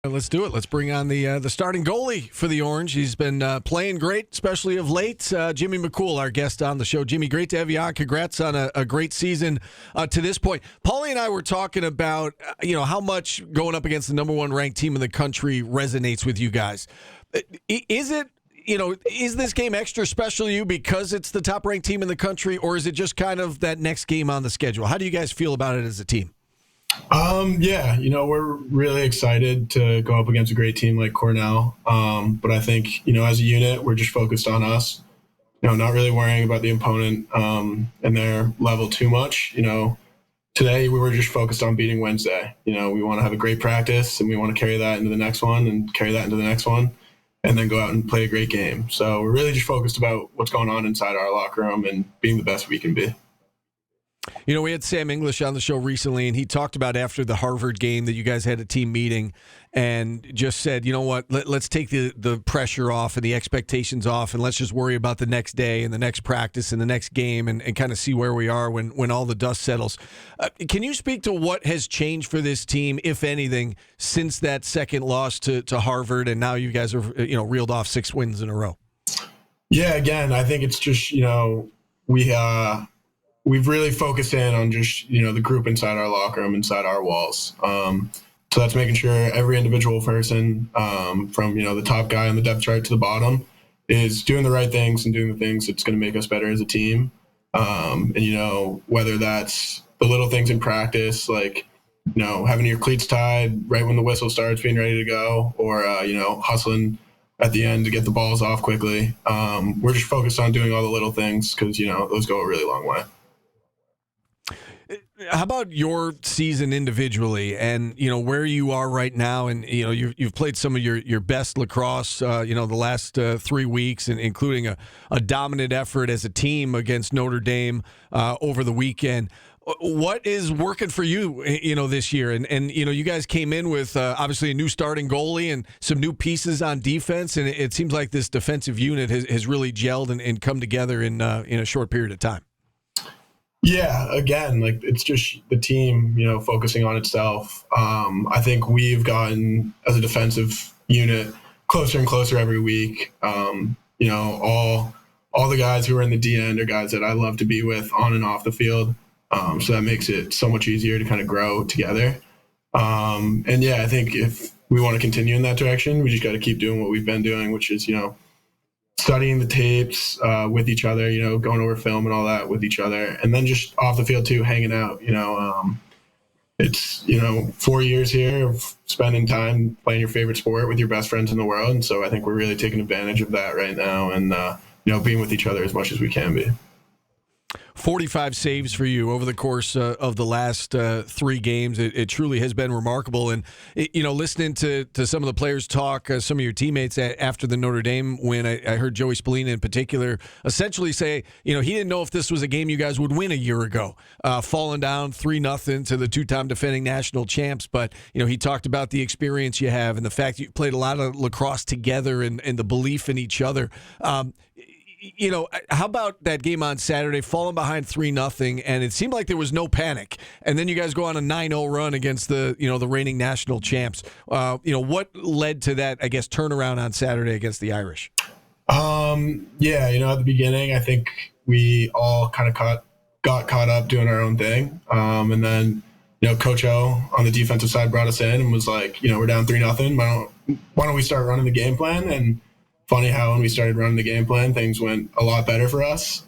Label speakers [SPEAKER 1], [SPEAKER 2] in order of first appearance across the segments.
[SPEAKER 1] Let's do it. Let's bring on the starting goalie for the Orange. He's been playing great, especially of late. Jimmy McCool, our guest on the show. Jimmy, great to have you on. Congrats on a great season to this point. Paulie and I were talking about how much going up against the number one ranked team in the country resonates with you guys. Is this game extra special to you because it's the top ranked team in the country, or is it just kind of that next game on the schedule? How do you guys feel about it as a team?
[SPEAKER 2] We're really excited to go up against a great team like Cornell. But I think, as a unit, we're just focused on us, not really worrying about the opponent and their level too much. Today we were just focused on beating Wednesday. We want to have a great practice and we want to carry that into the next one and carry that into the next one and then go out and play a great game. So we're really just focused about what's going on inside our locker room and being the best we can be.
[SPEAKER 1] We had Sam English on the show recently, and he talked about after the Harvard game that you guys had a team meeting and just said, you know what, let's take the pressure off and the expectations off, and let's just worry about the next day and the next practice and the next game and kind of see where we are when all the dust settles. Can you speak to what has changed for this team, if anything, since that second loss to Harvard, and now you guys are reeled off 6 wins in a row?
[SPEAKER 2] Yeah, again, I think it's just, we've really focused in on just, the group inside our locker room, inside our walls. So that's making sure every individual person from, the top guy on the depth chart to the bottom is doing the right things and doing the things that's going to make us better as a team. Whether that's the little things in practice, like, having your cleats tied right when the whistle starts, being ready to go, or, hustling at the end to get the balls off quickly. We're just focused on doing all the little things because, those go a really long way.
[SPEAKER 1] How about your season individually and, where you are right now? And, you've played some of your best lacrosse, the last 3 weeks, and including a dominant effort as a team against Notre Dame over the weekend. What is working for you, this year? And you guys came in with obviously a new starting goalie and some new pieces on defense. And it seems like this defensive unit has really gelled and come together in a short period of time.
[SPEAKER 2] Yeah, again, it's just the team, focusing on itself. I think we've gotten, as a defensive unit, closer and closer every week. All the guys who are in the D end are guys that I love to be with on and off the field. So that makes it so much easier to kind of grow together. I think if we want to continue in that direction, we just got to keep doing what we've been doing, which is, studying the tapes with each other, going over film and all that with each other. And then just off the field too, hanging out, it's, 4 years here of spending time playing your favorite sport with your best friends in the world. And so I think we're really taking advantage of that right now and, being with each other as much as we can be.
[SPEAKER 1] 45 saves for you over the course of the last 3 games. It truly has been remarkable. And, listening to some of the players talk, some of your teammates after the Notre Dame win, I heard Joey Spallina in particular essentially say, he didn't know if this was a game you guys would win a year ago, falling down 3-0 to the 2-time defending national champs. But, he talked about the experience you have and the fact that you played a lot of lacrosse together and the belief in each other. How about that game on Saturday, falling behind 3-0, and it seemed like there was no panic, and then you guys go on a 9-0 run against the reigning national champs. What led to that, I guess, turnaround on Saturday against the Irish?
[SPEAKER 2] At the beginning, I think we all kind of got caught up doing our own thing, and then Coach O on the defensive side brought us in and was like, we're down 3-0. Why don't we start running the game plan? And funny how when we started running the game plan, things went a lot better for us.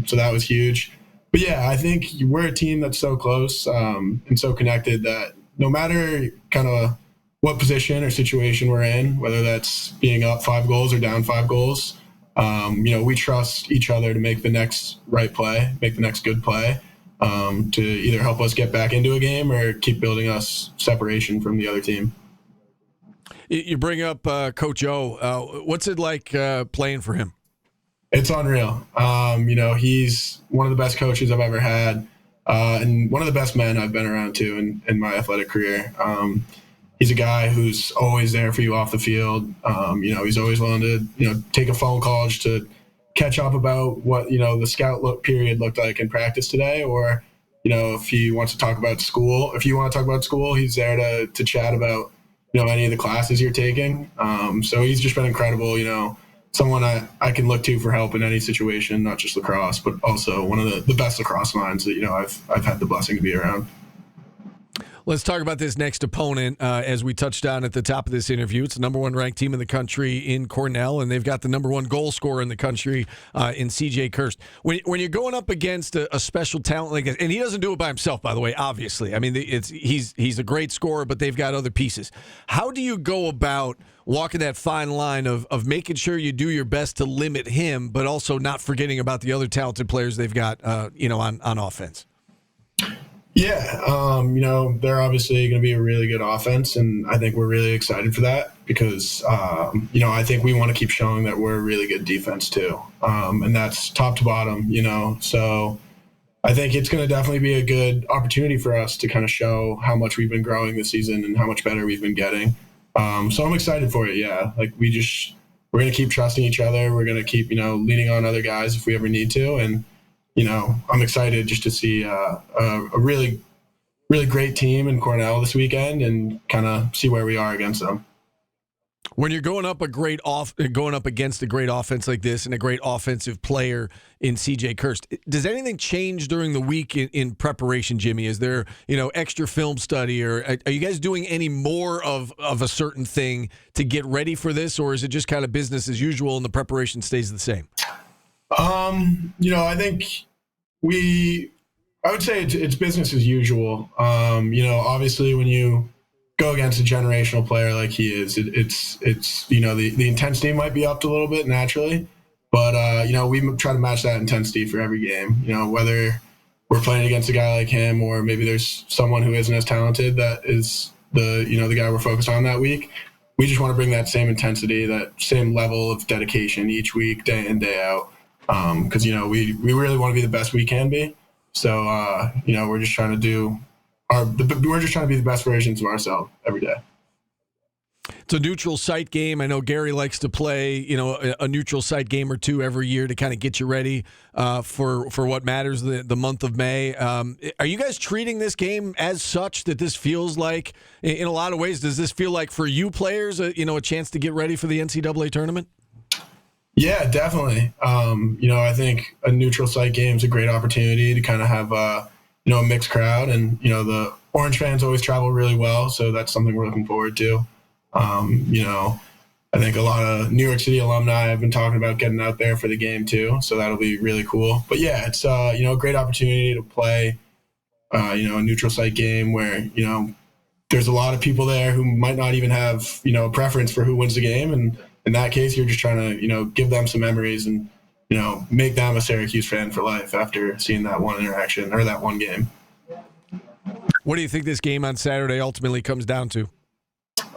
[SPEAKER 2] So that was huge. But I think we're a team that's so close and so connected that no matter kind of what position or situation we're in, whether that's being up 5 goals or down 5 goals, we trust each other to make the next right play, make the next good play, to either help us get back into a game or keep building us separation from the other team.
[SPEAKER 1] You bring up Coach O. What's it like playing for him?
[SPEAKER 2] It's unreal. He's one of the best coaches I've ever had, and one of the best men I've been around too in my athletic career. He's a guy who's always there for you off the field. He's always willing to take a phone call just to catch up about what the scout period looked like in practice today, or if he wants to talk about school. If you want to talk about school, he's there to chat about any of the classes you're taking. So he's just been incredible, someone I can look to for help in any situation, not just lacrosse, but also one of the best lacrosse minds that, I've had the blessing to be around.
[SPEAKER 1] Let's talk about this next opponent. As we touched on at the top of this interview, it's the number one ranked team in the country in Cornell, and they've got the number one goal scorer in the country in CJ Kirst. When you're going up against a special talent like this, and he doesn't do it by himself, by the way, obviously. I mean, he's a great scorer, but they've got other pieces. How do you go about walking that fine line of making sure you do your best to limit him, but also not forgetting about the other talented players they've got, on offense?
[SPEAKER 2] Yeah, they're obviously going to be a really good offense, and I think we're really excited for that because, I think we want to keep showing that we're a really good defense too, and that's top to bottom, So I think it's going to definitely be a good opportunity for us to kind of show how much we've been growing this season and how much better we've been getting. So I'm excited for it, yeah. Like we're going to keep trusting each other. We're going to keep, leaning on other guys if we ever need to, and I'm excited just to see a really, really great team in Cornell this weekend and kind of see where we are against them.
[SPEAKER 1] When you're going up against a great offense like this and a great offensive player in CJ Kirst, does anything change during the week in preparation, Jimmy? Is there, extra film study, or are you guys doing any more of a certain thing to get ready for this, or is it just kind of business as usual and the preparation stays the same?
[SPEAKER 2] I think I would say it's business as usual. Obviously when you go against a generational player like he is, it's the intensity might be upped a little bit naturally, but we try to match that intensity for every game. Whether we're playing against a guy like him or maybe there's someone who isn't as talented that is the guy we're focused on that week. We just want to bring that same intensity, that same level of dedication each week, day in, day out. Because we really want to be the best we can be. So we're just trying to be the best versions of ourselves every day.
[SPEAKER 1] It's a neutral site game. I know Gary likes to play, a neutral site game or two every year to kind of get you ready for what matters the month of May. Are you guys treating this game as such that this feels like, in a lot of ways, does this feel like for you players, a chance to get ready for the NCAA tournament?
[SPEAKER 2] Yeah, definitely. I think a neutral site game is a great opportunity to kind of have a mixed crowd, and the Orange fans always travel really well, so that's something we're looking forward to. I think a lot of New York City alumni have been talking about getting out there for the game too, so that'll be really cool. But yeah, it's a great opportunity to play a neutral site game where there's a lot of people there who might not even have a preference for who wins the game, and in that case, you're just trying to, give them some memories and, make them a Syracuse fan for life after seeing that one interaction or that one game.
[SPEAKER 1] What do you think this game on Saturday ultimately comes down to?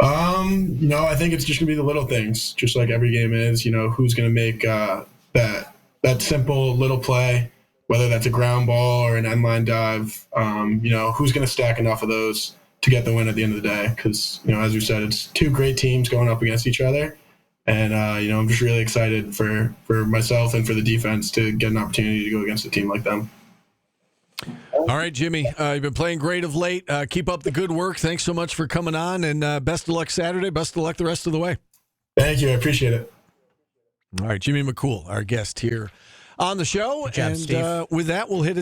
[SPEAKER 2] I think it's just going to be the little things, just like every game is, who's going to make that simple little play, whether that's a ground ball or an end line dive, who's going to stack enough of those to get the win at the end of the day. Because, as we said, it's two great teams going up against each other. And, I'm just really excited for myself and for the defense to get an opportunity to go against a team like them.
[SPEAKER 1] All right, Jimmy, you've been playing great of late. Keep up the good work. Thanks so much for coming on, and best of luck Saturday. Best of luck the rest of the way.
[SPEAKER 2] Thank you. I appreciate it.
[SPEAKER 1] All right, Jimmy McCool, our guest here on the show.
[SPEAKER 3] Good job,
[SPEAKER 1] and
[SPEAKER 3] Steve.
[SPEAKER 1] With that, we'll hit it.